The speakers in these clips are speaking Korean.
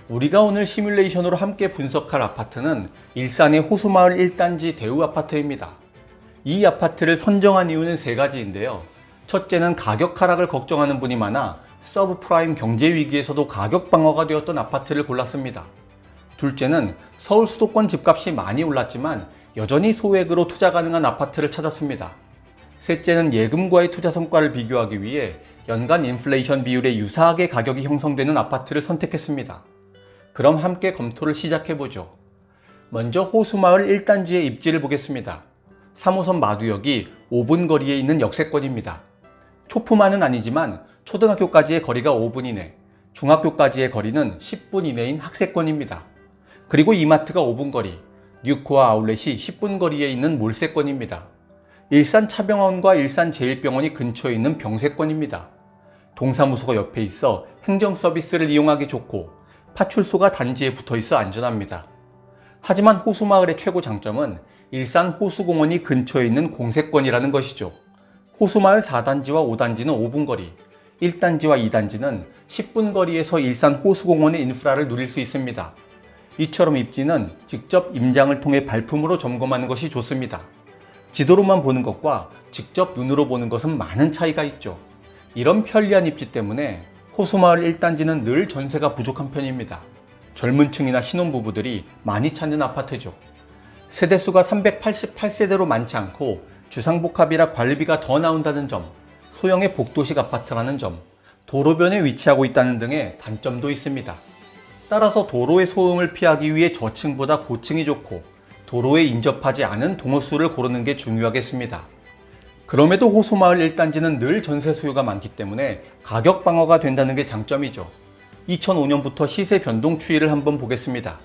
우리가 오늘 시뮬레이션으로 함께 분석할 아파트는 일산의 호수마을 1단지 대우아파트입니다. 이 아파트를 선정한 이유는 세 가지인데요. 첫째는 가격 하락을 걱정하는 분이 많아 서브프라임 경제 위기에서도 가격 방어가 되었던 아파트를 골랐습니다. 둘째는 서울 수도권 집값이 많이 올랐지만 여전히 소액으로 투자 가능한 아파트를 찾았습니다. 셋째는 예금과의 투자 성과를 비교하기 위해 연간 인플레이션 비율에 유사하게 가격이 형성되는 아파트를 선택했습니다. 그럼 함께 검토를 시작해보죠. 먼저 호수마을 1단지의 입지를 보겠습니다. 3호선 마두역이 5분 거리에 있는 역세권입니다. 초품화는 아니지만 초등학교까지의 거리가 5분 이내, 중학교까지의 거리는 10분 이내인 학세권입니다. 그리고 이마트가 5분 거리, 뉴코아 아울렛이 10분 거리에 있는 몰세권입니다. 일산 차병원과 일산 제1병원이 근처에 있는 병세권입니다. 동사무소가 옆에 있어 행정 서비스를 이용하기 좋고 파출소가 단지에 붙어 있어 안전합니다. 하지만 호수마을의 최고 장점은 일산 호수공원이 근처에 있는 공세권이라는 것이죠. 호수마을 4단지와 5단지는 5분 거리, 1단지와 2단지는 10분 거리에서 일산 호수공원의 인프라를 누릴 수 있습니다. 이처럼 입지는 직접 임장을 통해 발품으로 점검하는 것이 좋습니다. 지도로만 보는 것과 직접 눈으로 보는 것은 많은 차이가 있죠. 이런 편리한 입지 때문에 호수마을 1단지는 늘 전세가 부족한 편입니다. 젊은 층이나 신혼부부들이 많이 찾는 아파트죠. 세대수가 388세대로 많지 않고 주상복합이라 관리비가 더 나온다는 점, 소형의 복도식 아파트라는 점, 도로변에 위치하고 있다는 등의 단점도 있습니다. 따라서 도로의 소음을 피하기 위해 저층보다 고층이 좋고 도로에 인접하지 않은 동호수를 고르는 게 중요하겠습니다. 그럼에도 호수마을 1단지는 늘 전세 수요가 많기 때문에 가격 방어가 된다는 게 장점이죠. 2005년부터 시세 변동 추이를 한번 보겠습니다.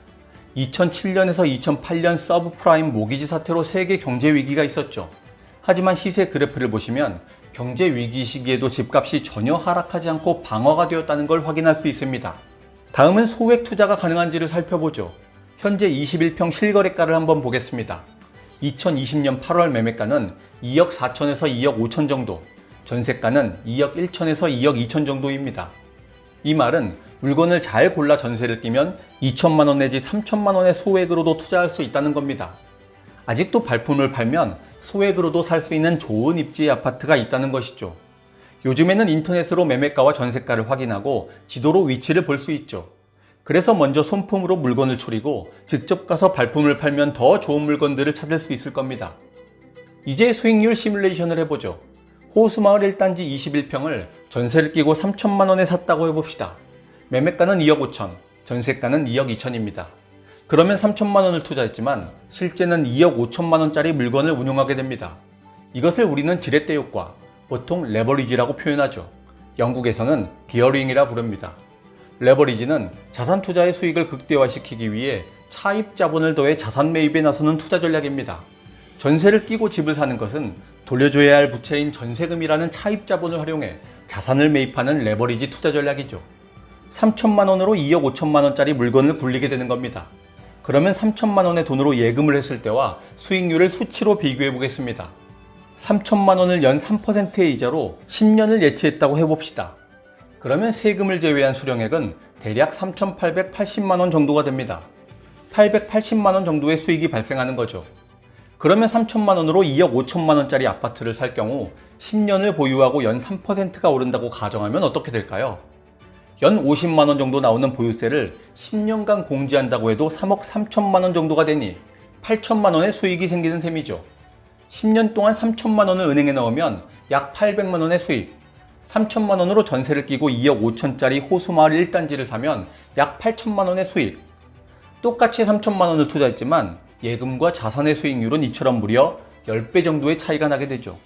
2007년에서 2008년 서브프라임 모기지 사태로 세계 경제 위기가 있었죠. 하지만 시세 그래프를 보시면 경제 위기 시기에도 집값이 전혀 하락하지 않고 방어가 되었다는 걸 확인할 수 있습니다. 다음은 소액 투자가 가능한지를 살펴보죠. 현재 21평 실거래가를 한번 보겠습니다. 2020년 8월 매매가는 2억 4천에서 2억 5천 정도, 전세가는 2억 1천에서 2억 2천 정도입니다. 이 말은 물건을 잘 골라 전세를 끼면 2천만 원 내지 3천만 원의 소액으로도 투자할 수 있다는 겁니다. 아직도 발품을 팔면 소액으로도 살 수 있는 좋은 입지의 아파트가 있다는 것이죠. 요즘에는 인터넷으로 매매가와 전세가를 확인하고 지도로 위치를 볼 수 있죠. 그래서 먼저 손품으로 물건을 추리고 직접 가서 발품을 팔면 더 좋은 물건들을 찾을 수 있을 겁니다. 이제 수익률 시뮬레이션을 해보죠. 호수마을 1단지 21평을 전세를 끼고 3천만 원에 샀다고 해봅시다. 매매가는 2억 5천, 전세가는 2억 2천입니다. 그러면 3천만 원을 투자했지만 실제는 2억 5천만 원짜리 물건을 운용하게 됩니다. 이것을 우리는 지렛대 효과, 보통 레버리지라고 표현하죠. 영국에서는 기어링이라 부릅니다. 레버리지는 자산 투자의 수익을 극대화시키기 위해 차입 자본을 더해 자산 매입에 나서는 투자 전략입니다. 전세를 끼고 집을 사는 것은 돌려줘야 할 부채인 전세금이라는 차입 자본을 활용해 자산을 매입하는 레버리지 투자 전략이죠. 3천만 원으로 2억 5천만 원짜리 물건을 굴리게 되는 겁니다. 그러면 3천만 원의 돈으로 예금을 했을 때와 수익률을 수치로 비교해 보겠습니다. 3천만 원을 연 3%의 이자로 10년을 예치했다고 해봅시다. 그러면 세금을 제외한 수령액은 대략 3,880만 원 정도가 됩니다. 880만 원 정도의 수익이 발생하는 거죠. 그러면 3천만 원으로 2억 5천만 원짜리 아파트를 살 경우 10년을 보유하고 연 3%가 오른다고 가정하면 어떻게 될까요? 연 50만 원 정도 나오는 보유세를 10년간 공제한다고 해도 3억 3천만 원 정도가 되니 8천만 원의 수익이 생기는 셈이죠. 10년 동안 3천만 원을 은행에 넣으면 약 800만 원의 수익, 3천만 원으로 전세를 끼고 2억 5천짜리 호수마을 1단지를 사면 약 8천만 원의 수익. 똑같이 3천만 원을 투자했지만 예금과 자산의 수익률은 이처럼 무려 10배 정도의 차이가 나게 되죠.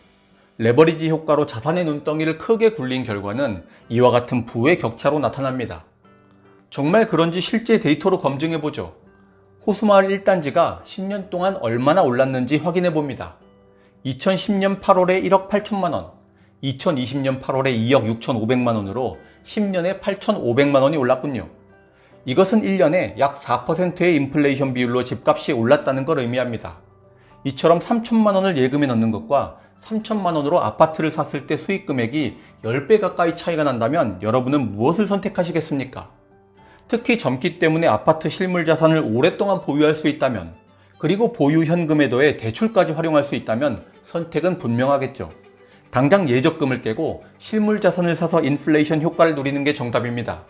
레버리지 효과로 자산의 눈덩이를 크게 굴린 결과는 이와 같은 부의 격차로 나타납니다. 정말 그런지 실제 데이터로 검증해보죠. 호수마을 1단지가 10년 동안 얼마나 올랐는지 확인해봅니다. 2010년 8월에 1억 8천만 원, 2020년 8월에 2억 6천5백만 원으로 10년에 8,500만 원이 올랐군요. 이것은 1년에 약 4%의 인플레이션 비율로 집값이 올랐다는 걸 의미합니다. 이처럼 3천만 원을 예금에 넣는 것과 3천만 원으로 아파트를 샀을 때 수익 금액이 10배 가까이 차이가 난다면 여러분은 무엇을 선택하시겠습니까? 특히 젊기 때문에 아파트 실물 자산을 오랫동안 보유할 수 있다면, 그리고 보유 현금에 더해 대출까지 활용할 수 있다면 선택은 분명하겠죠. 당장 예적금을 깨고 실물 자산을 사서 인플레이션 효과를 누리는 게 정답입니다.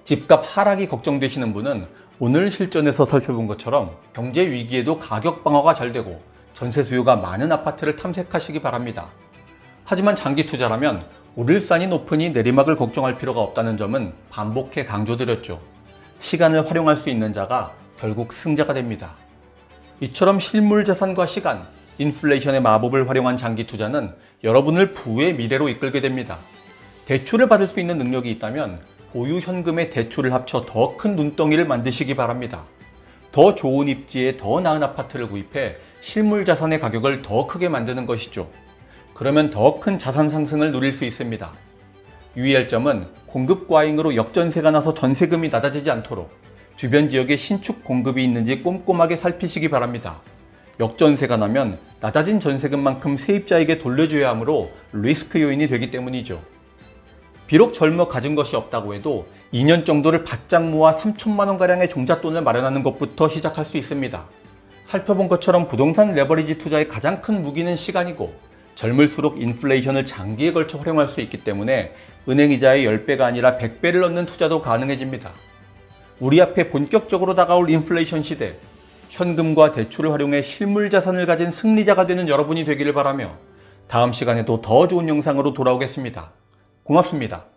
집값 하락이 걱정되시는 분은 오늘 실전에서 살펴본 것처럼 경제 위기에도 가격 방어가 잘 되고 전세 수요가 많은 아파트를 탐색하시기 바랍니다. 하지만 장기 투자라면 오를산이 높으니 내리막을 걱정할 필요가 없다는 점은 반복해 강조드렸죠. 시간을 활용할 수 있는 자가 결국 승자가 됩니다. 이처럼 실물 자산과 시간, 인플레이션의 마법을 활용한 장기 투자는 여러분을 부의 미래로 이끌게 됩니다. 대출을 받을 수 있는 능력이 있다면 보유 현금의 대출을 합쳐 더 큰 눈덩이를 만드시기 바랍니다. 더 좋은 입지에 더 나은 아파트를 구입해 실물 자산의 가격을 더 크게 만드는 것이죠. 그러면 더 큰 자산 상승을 누릴 수 있습니다. 유의할 점은 공급 과잉으로 역전세가 나서 전세금이 낮아지지 않도록 주변 지역에 신축 공급이 있는지 꼼꼼하게 살피시기 바랍니다. 역전세가 나면 낮아진 전세금만큼 세입자에게 돌려줘야 하므로 리스크 요인이 되기 때문이죠. 비록 젊어 가진 것이 없다고 해도 2년 정도를 바짝 모아 3천만 원가량의 종잣돈을 마련하는 것부터 시작할 수 있습니다. 살펴본 것처럼 부동산 레버리지 투자의 가장 큰 무기는 시간이고, 젊을수록 인플레이션을 장기에 걸쳐 활용할 수 있기 때문에 은행이자의 10배가 아니라 100배를 넣는 투자도 가능해집니다. 우리 앞에 본격적으로 다가올 인플레이션 시대, 현금과 대출을 활용해 실물 자산을 가진 승리자가 되는 여러분이 되기를 바라며 다음 시간에도 더 좋은 영상으로 돌아오겠습니다. 고맙습니다.